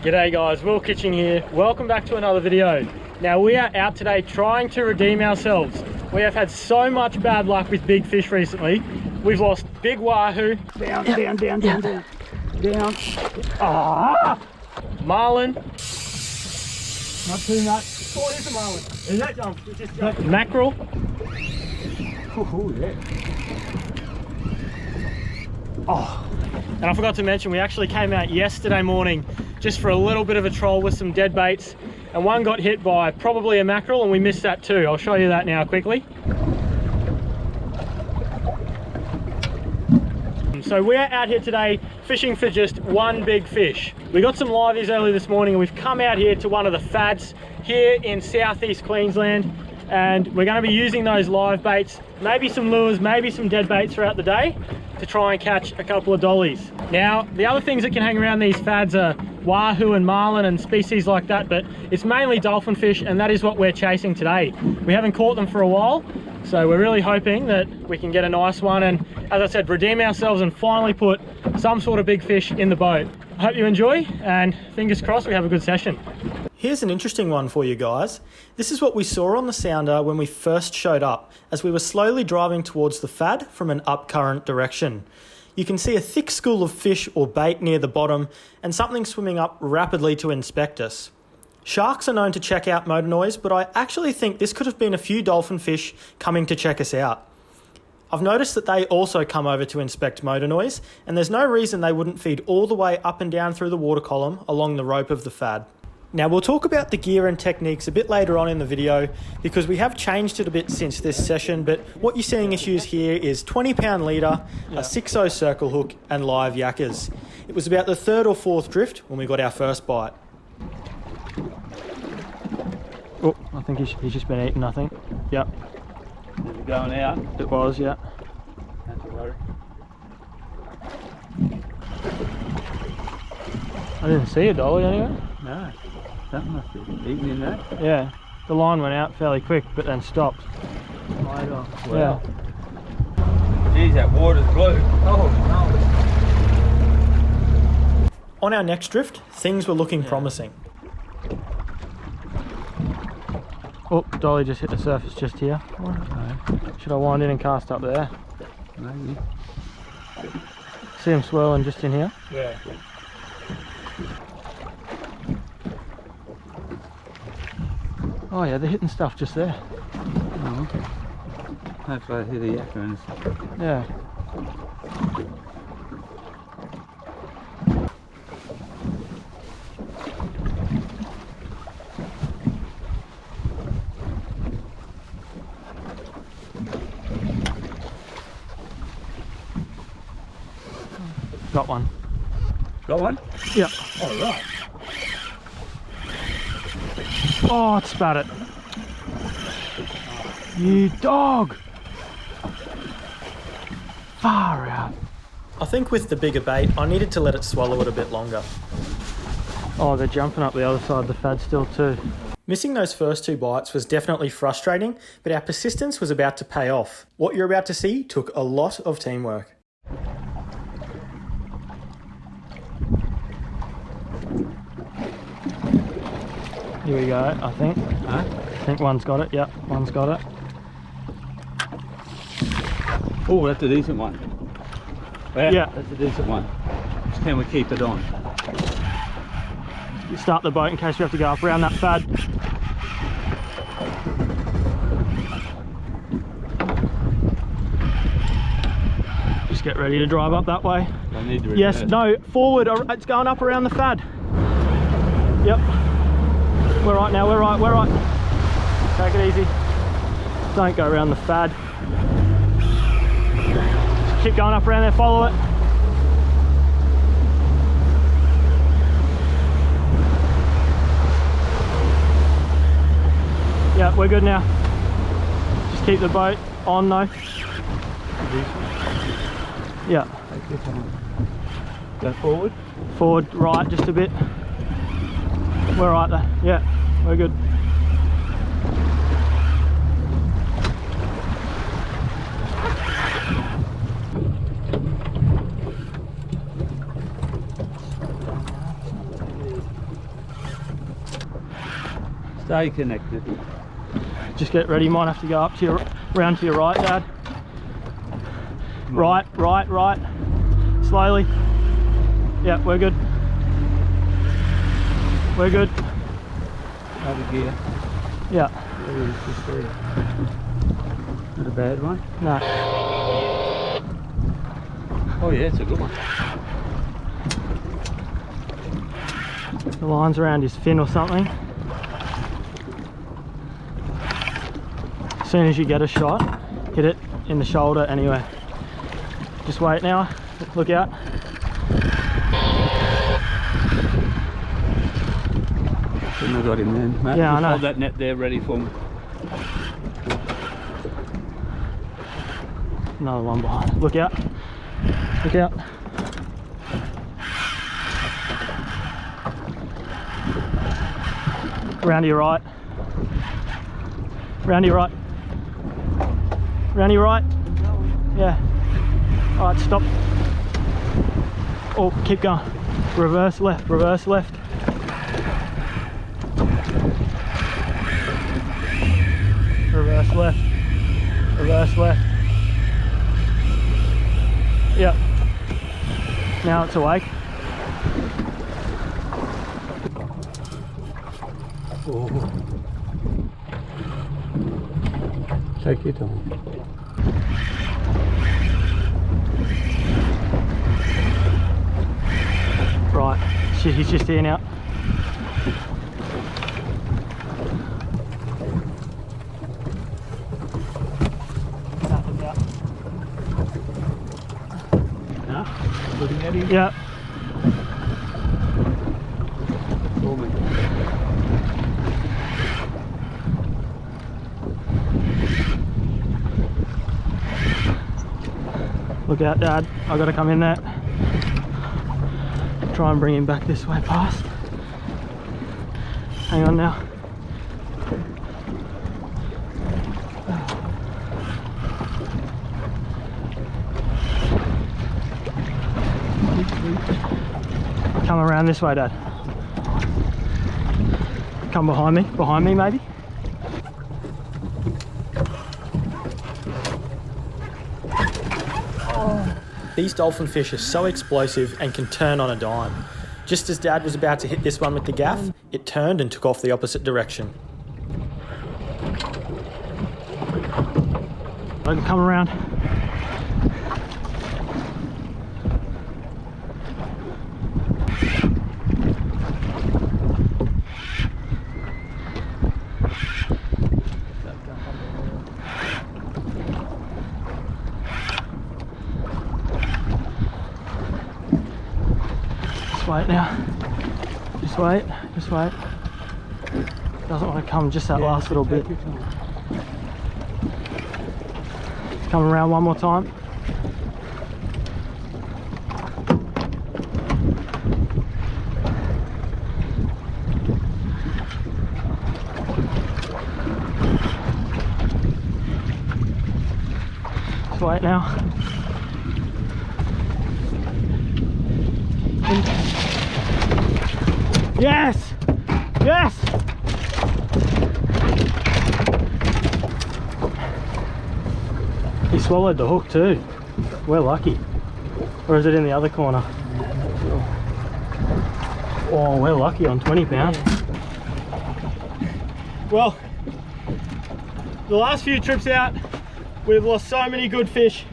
G'day guys, Will Kitching here. Welcome back to another video. Now we are out today trying to redeem ourselves. We have had so much bad luck with big fish recently. We've lost big wahoo. Down. Ah! Marlin. Not too much. Oh, it is a marlin. Is that jump? It's just jump. Mackerel. Oh, yeah. Oh, and I forgot to mention, we actually came out yesterday morning just for a little bit of a troll with some dead baits, and one got hit by probably a mackerel and we missed that too. I'll show you that now quickly. So we're out here today fishing for just one big fish. We got some liveys early this morning and we've come out here to one of the fads here in southeast Queensland, and we're going to be using those live baits, maybe some lures, maybe some dead baits throughout the day to try and catch a couple of dollies. Now, the other things that can hang around these fads are wahoo and marlin and species like that, but it's mainly dolphin fish, and that is what we're chasing today. We haven't caught them for a while, so we're really hoping that we can get a nice one and, as I said, redeem ourselves and finally put some sort of big fish in the boat. I hope you enjoy, and fingers crossed we have a good session. Here's an interesting one for you guys. This is what we saw on the sounder when we first showed up, as we were slowly driving towards the fad from an up-current direction. You can see a thick school of fish or bait near the bottom and something swimming up rapidly to inspect us. Sharks are known to check out motor noise, but I actually think this could have been a few dolphin fish coming to check us out. I've noticed that they also come over to inspect motor noise, and there's no reason they wouldn't feed all the way up and down through the water column along the rope of the fad. Now we'll talk about the gear and techniques a bit later on in the video because we have changed it a bit since this session, but what you're seeing us use here is 20-pound leader, a 6/0 circle hook and live yakkers. It was about the third or fourth drift when we got our first bite. Oh, I think he's just been eaten, I think. Yep. Is it going out? It was, yeah. Not to worry. I didn't see a dolly anyway. No. Something must be eating in that. Yeah, the line went out fairly quick, but then stopped. Right off. Wow. Yeah. Geez, that water's blue. Oh, no. On our next drift, things were looking promising. Oh, dolly just hit the surface just here. Okay. Should I wind in and cast up there? Maybe. See them swirling just in here? Yeah. Oh yeah, they're hitting stuff just there. Oh. Hopefully I hit a yakker and Yeah. Got one. Got one? Yeah. Oh, right. Oh, it spat it. You dog! Far out. I think with the bigger bait, I needed to let it swallow it a bit longer. Oh, they're jumping up the other side of the fad still too. Missing those first two bites was definitely frustrating, but our persistence was about to pay off. What you're about to see took a lot of teamwork. Here we go, I think. Huh? I think one's got it, yep, one's got it. Oh, that's a decent one. Yeah. That's a decent one. Can we keep it on? You start the boat in case we have to go up around that fad. Just get ready to drive up that way. I need to yes, no, forward, it's going up around the fad. Yep. We're right now, we're right. Take it easy. Don't go around the fad. Just keep going up around there, follow it. Yeah, we're good now. Just keep the boat on though. Yeah. Go forward. Forward, right, just a bit. We're right there. Yeah, we're good. Stay connected. Just get ready, you might have to go up to your, round to your right, Dad. Right. Slowly. Yeah, we're good. We're good. Out of gear. Yeah. Not a bad one. No. Oh yeah, it's a good one. The line's around his fin or something. As soon as you get a shot, hit it in the shoulder anyway. Just wait now. Look out. Shouldn't have got him then, Matt. Yeah, I know. Hold that net there ready for me. Another one behind. Look out. Look out. Round to your right. Round to your right. Round to your right. Yeah. Alright, stop. Oh, keep going. Reverse left, reverse left. Reverse left. Reverse left. Yep. Now it's awake. Oh. Take your time. Right, he's just here now. Looking at him? Yep. For me. Look out, Dad. I gotta come in there. Try and bring him back this way past. Hang on now. Come around this way, Dad. Come behind me maybe. These dolphin fish are so explosive and can turn on a dime. Just as Dad was about to hit this one with the gaff, it turned and took off the opposite direction. I can come around. Just wait now. Just wait, just wait. Doesn't want to come just that last little bit. Come around one more time. Just wait now. Yes! Yes! He swallowed the hook too. We're lucky. Or is it in the other corner? Oh, we're lucky on 20 pounds. Well, the last few trips out, we've lost so many good fish.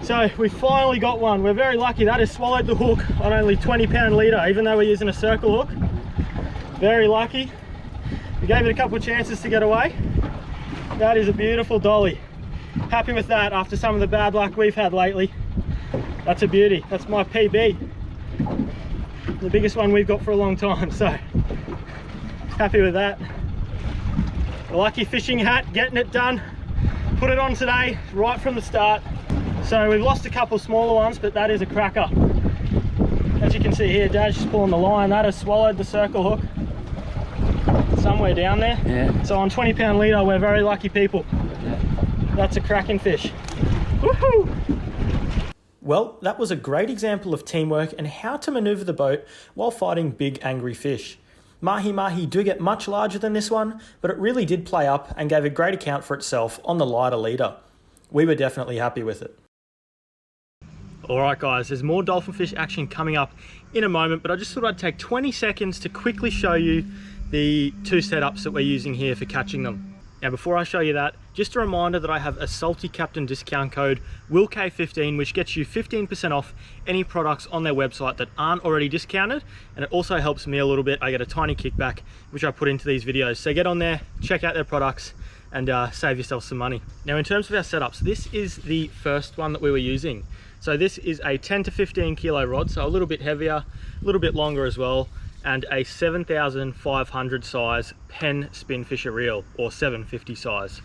So we finally got one. We're very lucky. That has swallowed the hook on only 20-pound leader, even though we're using a circle hook. Very lucky. We gave it a couple of chances to get away. That is a beautiful dolly. Happy with that after some of the bad luck we've had lately. That's a beauty. That's my PB. The biggest one we've got for a long time, so happy with that. The lucky fishing hat, getting it done. Put it on today, right from the start. So we've lost a couple smaller ones, but that is a cracker. As you can see here, Dad's just pulling the line. That has swallowed the circle hook somewhere down there. Yeah. So on 20-pound leader, we're very lucky people. Yeah. That's a cracking fish. Woohoo! Well, that was a great example of teamwork and how to maneuver the boat while fighting big angry fish. Mahi Mahi do get much larger than this one, but it really did play up and gave a great account for itself on the lighter leader. We were definitely happy with it. Alright guys, there's more dolphinfish action coming up in a moment, but I just thought I'd take 20 seconds to quickly show you the two setups that we're using here for catching them. Now before I show you that, just a reminder that I have a Salty Captain discount code WILK15, which gets you 15% off any products on their website that aren't already discounted, and it also helps me a little bit. I get a tiny kickback which I put into these videos, so get on there, check out their products, and save yourself some money. Now in terms of our setups, this is the first one that we were using. So this is a 10 to 15 kilo rod, so a little bit heavier, a little bit longer as well, and a 7,500 size pen spin fisher reel, or 750 size.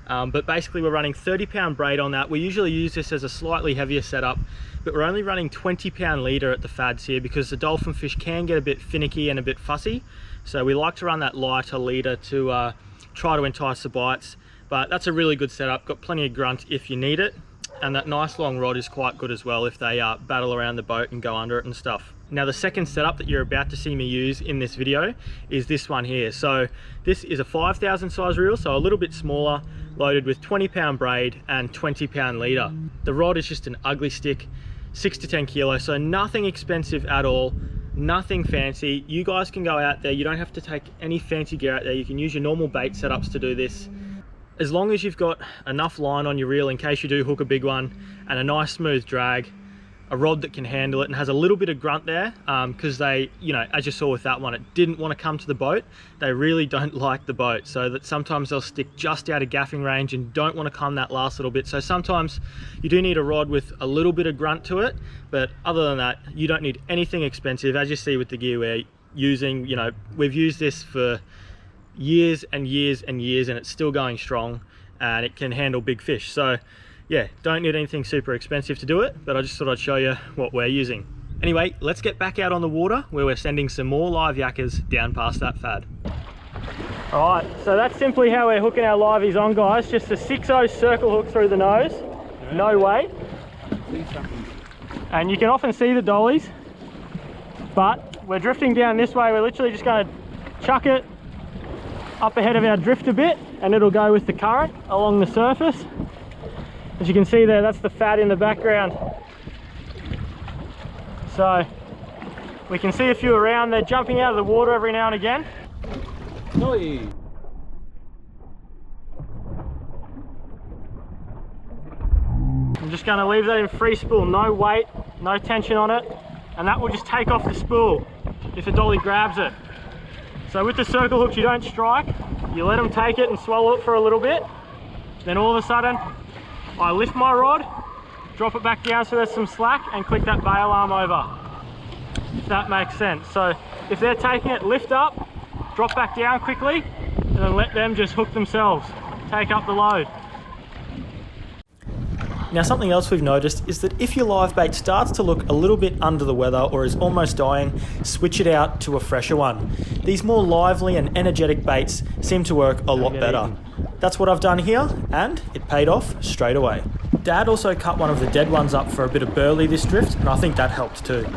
But basically we're running 30-pound braid on that. We usually use this as a slightly heavier setup, but we're only running 20-pound leader at the fads here because the dolphinfish can get a bit finicky and a bit fussy. So we like to run that lighter leader to try to entice the bites. But that's a really good setup, got plenty of grunt if you need it. And that nice long rod is quite good as well if they battle around the boat and go under it and stuff. Now the second setup that you're about to see me use in this video is this one here. So this is a 5,000 size reel, so a little bit smaller, loaded with 20-pound braid and 20-pound leader. The rod is just an ugly stick, 6 to 10 kilos, so nothing expensive at all, nothing fancy. You guys can go out there, you don't have to take any fancy gear out there, you can use your normal bait setups to do this. As long as you've got enough line on your reel in case you do hook a big one, and a nice smooth drag, a rod that can handle it and has a little bit of grunt there, because they, you know, as you saw with that one, it didn't want to come to the boat. They really don't like the boat, so that sometimes they'll stick just out of gaffing range and don't want to come that last little bit. So sometimes you do need a rod with a little bit of grunt to it, but other than that, you don't need anything expensive. As you see with the gear we're using, you know, we've used this for years and years and years, and it's still going strong, and it can handle big fish. So yeah, don't need anything super expensive to do it, but I just thought I'd show you what we're using. Anyway, let's get back out on the water where we're sending some more live yakkers down past that fad. All right, so that's simply how we're hooking our liveys on, guys. Just a 6/0 circle hook through the nose, no weight. And you can often see the dollies, but we're drifting down this way. We're literally just going to chuck it up ahead of our drift a bit, and it'll go with the current along the surface. As you can see there, that's the fad in the background. So we can see a few around. They're jumping out of the water every now and again. Dolly. I'm just going to leave that in free spool, no weight, no tension on it, and that will just take off the spool if the dolly grabs it. So with the circle hooks, you don't strike, you let them take it and swallow it for a little bit. Then all of a sudden, I lift my rod, drop it back down so there's some slack, and click that bail arm over, if that makes sense. So if they're taking it, lift up, drop back down quickly, and then let them just hook themselves, take up the load. Now something else we've noticed is that if your live bait starts to look a little bit under the weather or is almost dying, switch it out to a fresher one. These more lively and energetic baits seem to work a lot better. That's what I've done here, and it paid off straight away. Dad also cut one of the dead ones up for a bit of burley this drift, and I think that helped too.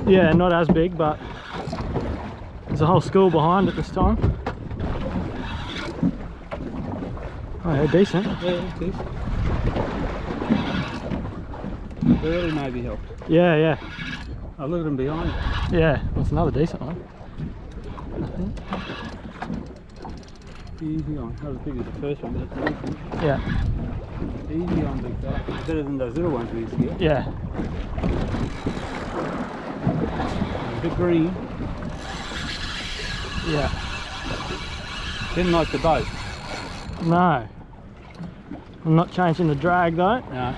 Yeah, not as big, but there's a whole school behind it this time. Oh yeah, decent. Yeah, it's decent. Burley maybe helped. Yeah, yeah. Oh, look at them behind it. Yeah, that's another decent one. Easy on. Not as big as the first one, but it's decent. Yeah. Easy on, big fella. Better than those little ones we used to get. Yeah. A bit green. Yeah. Didn't like the boat. No. I'm not changing the drag though. No.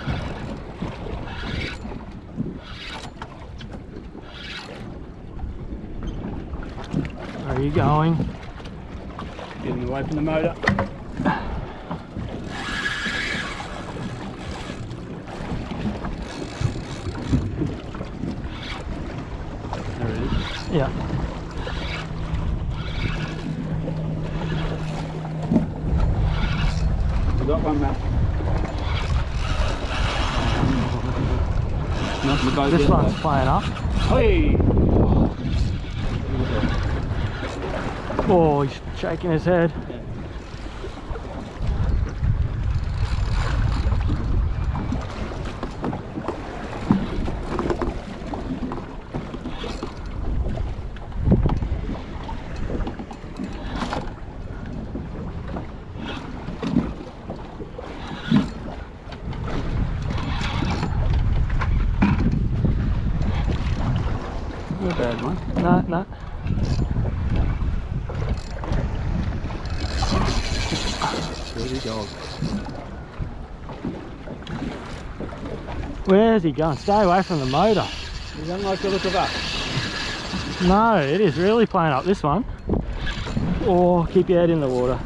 Where are you going? Getting away from the motor. There it is. Yeah. got one, Matt. Not the boat This yet, one's though. playing up. Hey! Oh, he's shaking his head. Not a bad one. No, no. Dirty dog. Where's he going? Stay away from the motor. You don't like the look of that? No, it is really playing up, this one. Or keep your head in the water.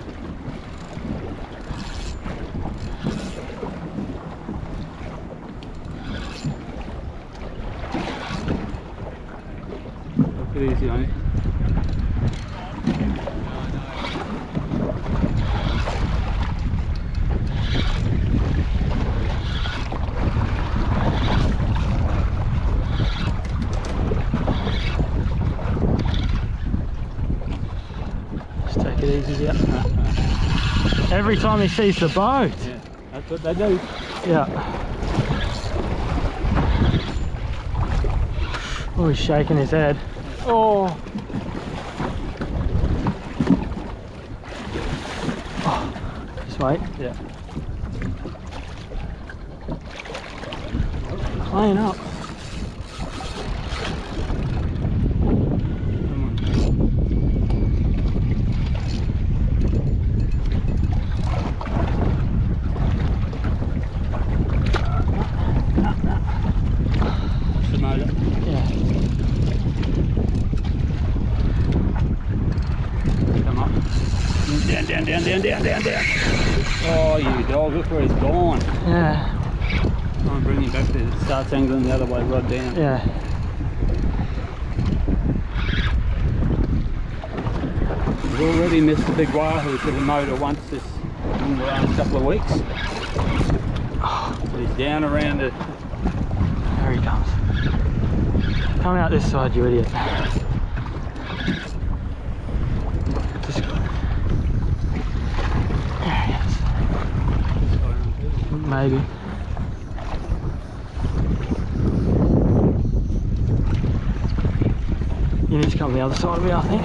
Take it easy on it. Just take it easy, yeah. Every time he sees the boat. Yeah, that's what they do. Yeah. Oh, he's shaking his head. Oh. Oh. Just wait. Yeah. Playing up. The motor. Yeah. Come up. Down, down, down, down, down, down, down. Oh, you dog, look where he's gone. Yeah. Try and bring him back there. It starts angling the other way, right down. Yeah. We've already missed the big wahoo to the motor once this in the last couple of weeks. So he's down around it. There he comes. Come out this side, you idiot. Just... There he is. Maybe. You need to come the other side of me, I think.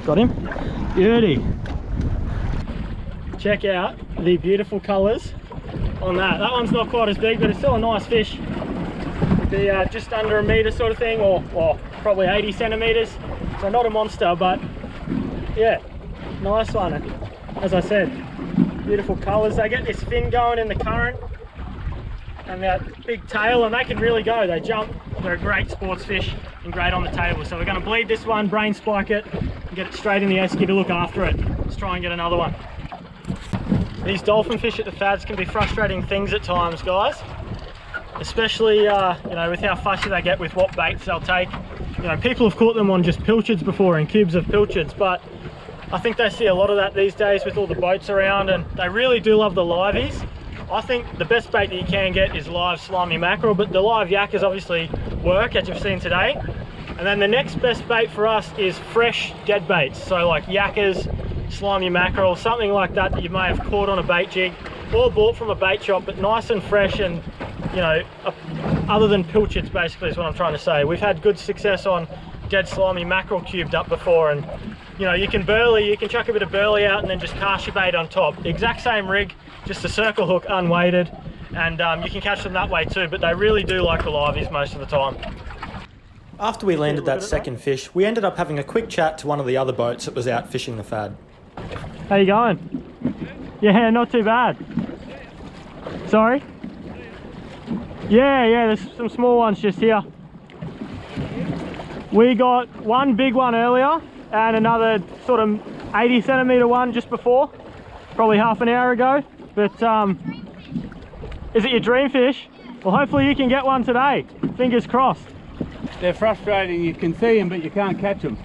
Got him? Beauty. Check out the beautiful colours on that. That one's not quite as big, but it's still a nice fish. It'd be just under a metre sort of thing, or probably 80 centimetres. So not a monster, but yeah, nice one. And as I said, beautiful colours. They get this fin going in the current and that big tail, and they can really go. They jump. They're a great sports fish and great on the table. So we're going to bleed this one, brain spike it, and get it straight in the esky to look after it. Let's try and get another one. These dolphin fish at the fads can be frustrating things at times, guys. Especially, you know, with how fussy they get with what baits they'll take. You know, people have caught them on just pilchards before, in cubes of pilchards, but I think they see a lot of that these days with all the boats around, and they really do love the liveys. I think the best bait that you can get is live slimy mackerel, but the live yakkers obviously work, as you've seen today. And then the next best bait for us is fresh dead baits. So like yakkers, slimy mackerel, something like that that you may have caught on a bait jig or bought from a bait shop, but nice and fresh, and you know, other than pilchards basically is what I'm trying to say. We've had good success on dead slimy mackerel cubed up before, and you know, you can chuck a bit of burley out and then just cast your bait on top. Exact same rig, just a circle hook unweighted, and you can catch them that way too, but they really do like the liveys most of the time. After we landed that second fish, we ended up having a quick chat to one of the other boats that was out fishing the fad. How you going? Yeah, not too bad. Sorry? Yeah, there's some small ones just here. We got one big one earlier and another sort of 80 centimetre one just before, probably half an hour ago. But is it your dream fish? Well, hopefully you can get one today. Fingers crossed. They're frustrating, you can see them but you can't catch them.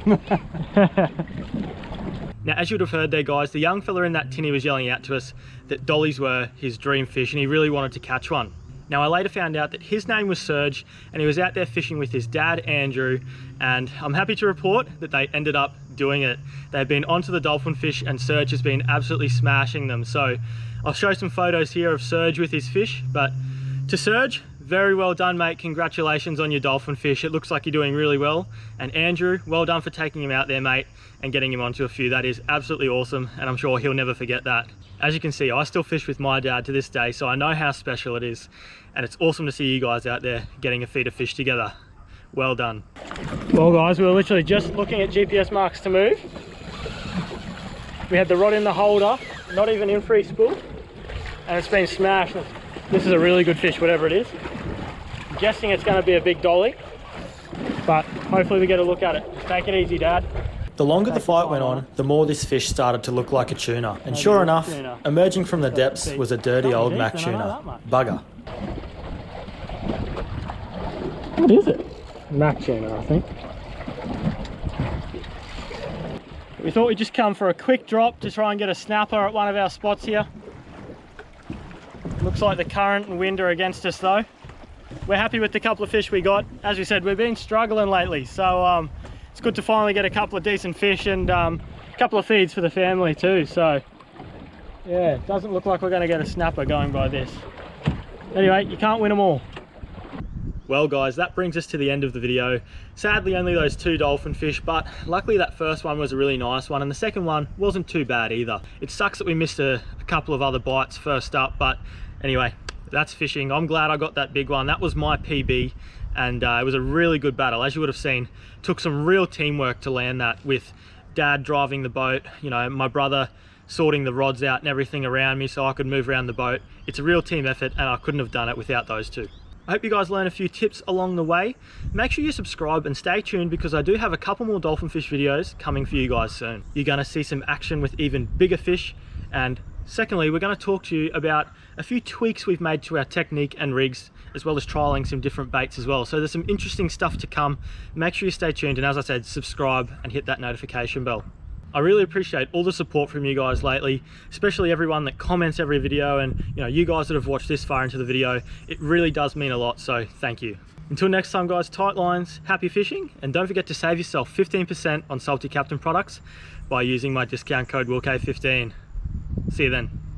Now, as you would have heard there, guys, the young fella in that tinny was yelling out to us that dollies were his dream fish and he really wanted to catch one. Now, I later found out that his name was Serge and he was out there fishing with his dad, Andrew, and I'm happy to report that they ended up doing it. They've been onto the dolphin fish and Serge has been absolutely smashing them. So I'll show some photos here of Serge with his fish, but to Serge, very well done, mate. Congratulations on your dolphin fish. It looks like you're doing really well. And Andrew, well done for taking him out there, mate, and getting him onto a few. That is absolutely awesome, and I'm sure he'll never forget that. As you can see, I still fish with my dad to this day, so I know how special it is. And it's awesome to see you guys out there getting a feed of fish together. Well done. Well, guys, we were literally just looking at GPS marks to move. We had the rod in the holder, not even in free spool, and it's been smashed. This is a really good fish, whatever it is. I'm guessing it's going to be a big dolly, but hopefully we get a look at it. Just take it easy, Dad. The longer the fight went on, the more this fish started to look like a tuna. And sure enough, emerging from the depths was a dirty old Mac tuna. Bugger. What is it? Mac tuna, I think. We thought we'd just come for a quick drop to try and get a snapper at one of our spots here. Looks like the current and wind are against us though. We're happy with the couple of fish we got. As we said, we've been struggling lately, so it's good to finally get a couple of decent fish and a couple of feeds for the family too. So yeah, it doesn't look like we're going to get a snapper going by this. Anyway, you can't win them all. Well guys, that brings us to the end of the video. Sadly only those 2 dolphin fish, but luckily that first one was a really nice one and the second one wasn't too bad either. It sucks that we missed a couple of other bites first up, but anyway, that's fishing. I'm glad I got that big one. That was my PB and it was a really good battle. As you would have seen, took some real teamwork to land that, with Dad driving the boat, you know, my brother sorting the rods out and everything around me so I could move around the boat. It's a real team effort and I couldn't have done it without those two. I hope you guys learned a few tips along the way. Make sure you subscribe and stay tuned because I do have a couple more dolphin fish videos coming for you guys soon. You're going to see some action with even bigger fish, and secondly, we're going to talk to you about a few tweaks we've made to our technique and rigs, as well as trialing some different baits as well. So there's some interesting stuff to come. Make sure you stay tuned and, as I said, subscribe and hit that notification bell. I really appreciate all the support from you guys lately, especially everyone that comments every video, and you guys that have watched this far into the video. It really does mean a lot, so thank you. Until next time guys, tight lines, happy fishing, and don't forget to save yourself 15% on Salty Captain products by using my discount code WILK15. See you then.